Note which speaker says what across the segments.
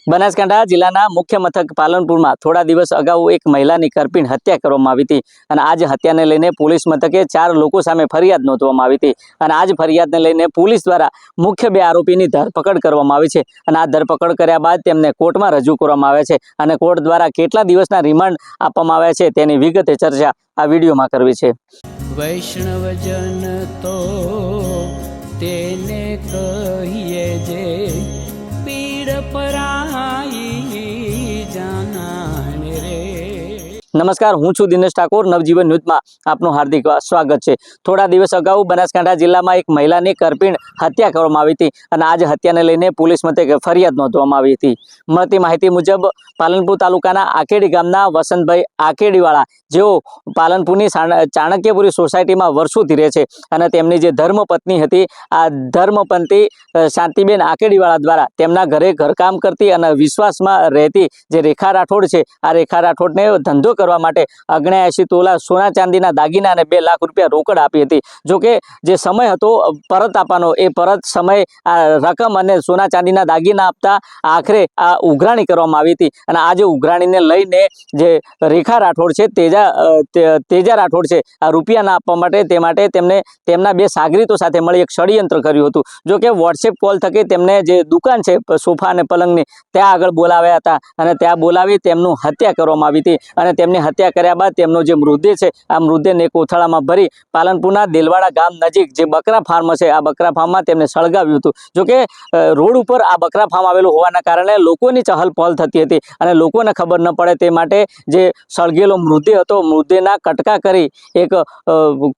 Speaker 1: બનાસકાંઠા જિલ્લાના મુખ્ય મથક પાલનપુરમાં થોડા દિવસ અગાઉ એક મહિલાની કરપીણ હત્યા કરવામાં આવી હતી અને આ જ હત્યાને લઈને પોલીસ મથકે 4 લોકો સામે ફરિયાદ નોંધવામાં આવી હતી અને આ જ ફરિયાદને લઈને પોલીસ દ્વારા મુખ્ય 2 આરોપીની ધરપકડ કરવામાં આવી છે અને આ ધરપકડ કર્યા બાદ તેમને કોર્ટમાં રજૂ કરવામાં આવ્યા છે અને કોર્ટ દ્વારા કેટલા દિવસના રિમાન્ડ આપવામાં આવ્યા છે તેની વિગતે ચર્ચા આ વિડીયોમાં કરવી છે।
Speaker 2: વૈષ્ણવજન તો તેને કહીએ જે પીડ પરાઈ જાનાને રે।
Speaker 1: નમસ્કાર, હું છું દિનેશ ઠાકોર। નવજીવન ન્યૂઝમાં આપનું હાર્દિક સ્વાગત છે। થોડા દિવસ અગાઉ બનાસકાંઠા જિલ્લામાં એક મહિલાની કરપીણ હત્યા કરવામાં આવી હતી અને આ જ હત્યાને લઈને પોલીસ મથકે ફરિયાદ નોંધવામાં આવી હતી। મળતી માહિતી મુજબ પાલનપુર તાલુકાના આકેડી ગામના વસંતભાઈ આકેડીવાળા જેઓ પાલનપુરની ચાણક્યપુરી સોસાયટીમાં વર્ષોથી રહે છે અને તેમની જે ધર્મપત્ની હતી આ ધર્મપત્ની શાંતિબેન આકેડીવાળા દ્વારા તેમના ઘરે ઘરકામ કરતી અને વિશ્વાસમાં રહેતી જે રેખા રાઠોડ છે આ રેખા રાઠોડને ધંધો કરવા માટે 79 તોલા સોના ચાંદીના દાગીના અને 2 લાખ રૂપિયા રોકડ આપી હતી। જોકે જે સમય હતો પરત આપવાનો એ પરત સમય આ રકમ અને સોના ચાંદીના દાગીના આપતા આખરે આ ઉઘરાણી કરવામાં આવી હતી અને આ જે ઉઘરાણીને લઈને જે રેખા રાઠોડ છે તેજા રાઠોડ છે આ રૂપિયા ના આપવા માટે તે માટે તેમને તેમના 2 સાગરીતો સાથે મળી એક ષડયંત્ર કર્યું હતું। જો કે વોટ્સએપ કોલ થકી તેમને જે દુકાન છે સોફા અને પલંગની ત્યાં આગળ બોલાવ્યા હતા અને ત્યાં બોલાવી તેમનું હત્યા કરવામાં આવી હતી અને તેમની હત્યા કર્યા બાદ તેમનો જે મૃતદેહ છે આ મૃતદેહને કોથળામાં ભરી પાલનપુરના દેલવાડા ગામ નજીક જે બકરા ફાર્મ છે આ બકરા ફાર્મમાં તેમને સળગાવ્યું હતું। જો કે રોડ ઉપર આ બકરા ફાર્મ આવેલું હોવાના કારણે લોકોની ચહલ પહલ થતી હતી અને લોકોને ખબર ન પડે તે માટે જે સળગેલો મૃતદેહ હતો મૃતદેહના કટકા કરી એક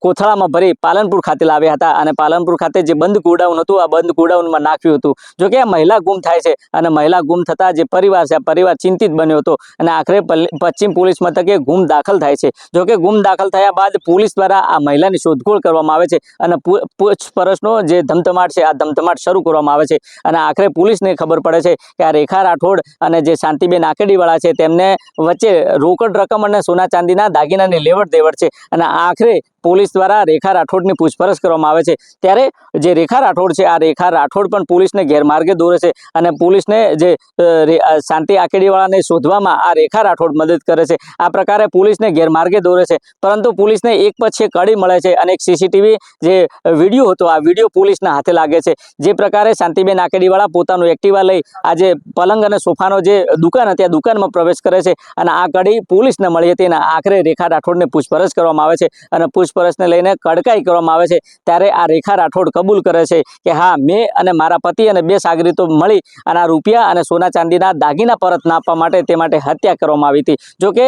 Speaker 1: કોથળામાં ભરી પાલનપુર ખાતે લાવ્યા હતા અને પાલનપુર ખાતે જે બંધ ગોડાઉન હતું આ બંધ ગોડાઉનમાં નાખ્યું હતું। જો કે આ મહિલા ગુમ થાય છે અને મહિલા ગુમ થતા જે પરિવાર છે આ પરિવાર ચિંતિત બન્યો હતો અને આખરે પશ્ચિમ પોલીસ મથકે ગુમ દાખલ થાય છે। જો કે ગુમ દાખલ થયા બાદ પોલીસ દ્વારા આ મહિલાની શોધખોળ કરવામાં આવે છે અને પૂછપરછનો જે ધમધમાટ છે આ ધમધમાટ શરૂ કરવામાં આવે છે અને આખરે પોલીસને ખબર પડે છે કે આ રેખા રાઠોડ અને જે શાંતિબેન આકેડીવાળા છે તેમને વચ્ચે રોકડ રકમ અને સોના ચાંદીના દાગીનાની લેવડ દેવડ છે અને આખરે પોલીસ દ્વારા રેખા રાઠોડની પૂછપરછ કરવામાં આવે છે। ત્યારે જે રેખા રાઠોડ છે આ રેખા રાઠોડ પણ પોલીસને ગેરમાર્ગે દોરે છે અને પોલીસને જે શાંતિ આકેડીવાળાને શોધવામાં આ રેખા રાઠોડ મદદ કરે છે। આ પ્રકારે પોલીસને ગેરમાર્ગે દોરે છે પરંતુ પોલીસને એક પછી કડી મળે છે અને એક સીસીટીવી જે વિડીયો હતો આ વિડીયો પોલીસના હાથે લાગે છે। જે પ્રકારે શાંતિબેન આકેડીવાળા પોતાનું એક્ટિવા લઈ આજે પલંગ અને સોફાનો જે દુકાન હતી આ દુકાનમાં પ્રવેશ કરે છે અને આ કડી પોલીસને મળી હતી અને આખરે રેખા રાઠોડને પૂછપરછ કરવામાં આવે છે અને પૂછપરછને લઈને કડકાઈ કરવામાં આવે છે। ત્યારે આ રેખા રાઠોડ કબૂલ કરે છે કે હા મેં અને મારા પતિ અને 2 સાગરીતો મળી અને આ રૂપિયા અને સોના ચાંદીના દાગીના પરત ના આપવા માટે તે માટે હત્યા કરવામાં આવી હતી। જો કે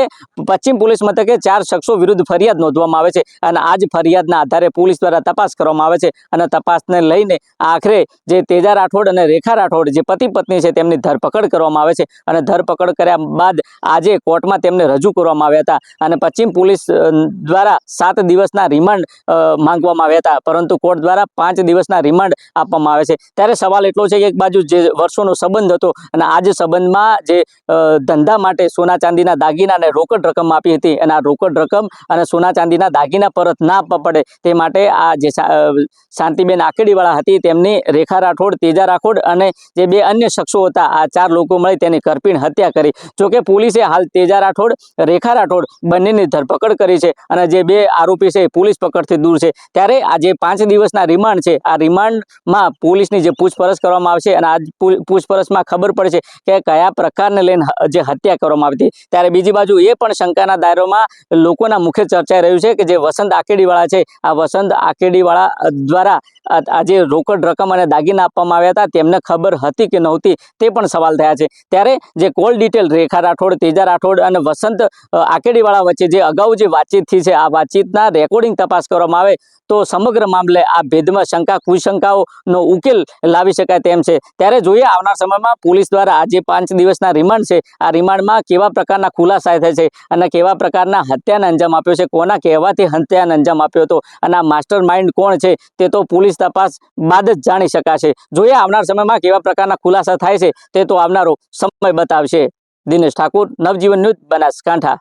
Speaker 1: પશ્ચિમ પોલીસ મથકે 4 શખ્સો વિરુદ્ધ ફરિયાદ નોંધવામાં આવે છે અને આ જ ફરિયાદના આધારે પોલીસ દ્વારા તપાસ કરવામાં આવે છે અને તપાસને લઈને આખરે જે તેજા રાઠોડ અને રેખા રાઠોડ જે પતિ પત્ની છે તેમની ધરપકડ કરવામાં આવે છે અને ધરપકડ કર્યા બાદ આજે કોર્ટમાં તેમને રજૂ કરવામાં આવ્યા હતા અને પશ્ચિમ પોલીસ દ્વારા 7 દિવસના રિમાન્ડ માંગવામાં આવ્યા હતા પરંતુ કોર્ટ દ્વારા 5 દિવસના રિમાન્ડ આપવામાં આવે છે। ત્યારે સવાલ એટલો છે કે એક બાજુ જે વર્ષોનો સંબંધ હતો અને આ જ સંબંધમાં જે ધંધા માટે સોના ચાંદીના દાગીના અને રોકડ રકમ આપી હતી અને આ રોકડ રકમ અને સોના ચાંદીના દાગીના પરત ના આપવા પડે તે માટે આ જે શાંતિબેન આકેડીવાળા હતી તેમની રેખા રાઠોડ તેજા રાઠોડ અને જે 2 અન્ય શખ્સો હતા આ 4 લોકો મળી તેની કરપીણ હત્યા કરી। જોકે પોલીસે હાલ તેજા રાઠોડ રેખા રાઠોડ બંનેની ધરપકડ કરી છે અને જે 2 આરોપી છે પોલીસ પકડથી દૂર છે। ત્યારે આ જે 5 દિવસના રિમાન્ડ છે આ રિમાન્ડમાં પોલીસની જે પૂછપરછ કરવામાં આવશે અને આ પૂછપરછમાં ખબર પડશે કે કયા પ્રકારને લઈને જે હત્યા કરવામાં આવી હતી। ત્યારે બીજી બાજુ એ પણ શંકાના દાયરામાં લોકોના મુખ્ય ચર્ચાઈ રહ્યું છે કે જે વસંત આકેડીવાળા છે આ વસંત આકેડીવાળા દ્વારા આ જે રોકડ રકમ અને દાગીના આપવામાં આવ્યા હતા તેમને ખબર હતી કે નહોતી તે પણ સવાલ થયા છે। ત્યારે જે કોલ ડિટેલ રેખા રાઠોડ તેજા રાઠોડ અને વસંત આકેડીવાળા વચ્ચે જે અગાઉ જે વાતચીત થઈ છે આ વાતચીતના રેકોર્ડિંગ તપાસ કરવામાં આવે તો સમગ્ર મામલે આ ભેદમાં શંકા કુશંકાઓનો ઉકેલ લાવી શકાય તેમ છે। ત્યારે જોઈએ આવનાર સમયમાં પોલીસ દ્વારા આ જે 5 દિવસના રિમાન્ડ છે આ રિમાન્ડમાં કેવા પ્રકારના ખુલાસા થાય છે અને કેવા પ્રકારના હત્યાને અંજામ આપ્યો છે કોના કહેવાથી હત્યાને અંજામ આપ્યો હતો અને આ માસ્ટર માઇન્ડ કોણ છે તે તો પોલીસ તપાસ બાદ જ જાણી શકાશે। જોઈએ આવનાર સમયમાં કેવા પ્રકારના ખુલાસા થાય છે તે તો આવનારો સમય બતાવશે। દિનેશ ઠાકોર, નવજીવન ન્યૂઝ, બનાસકાંઠા।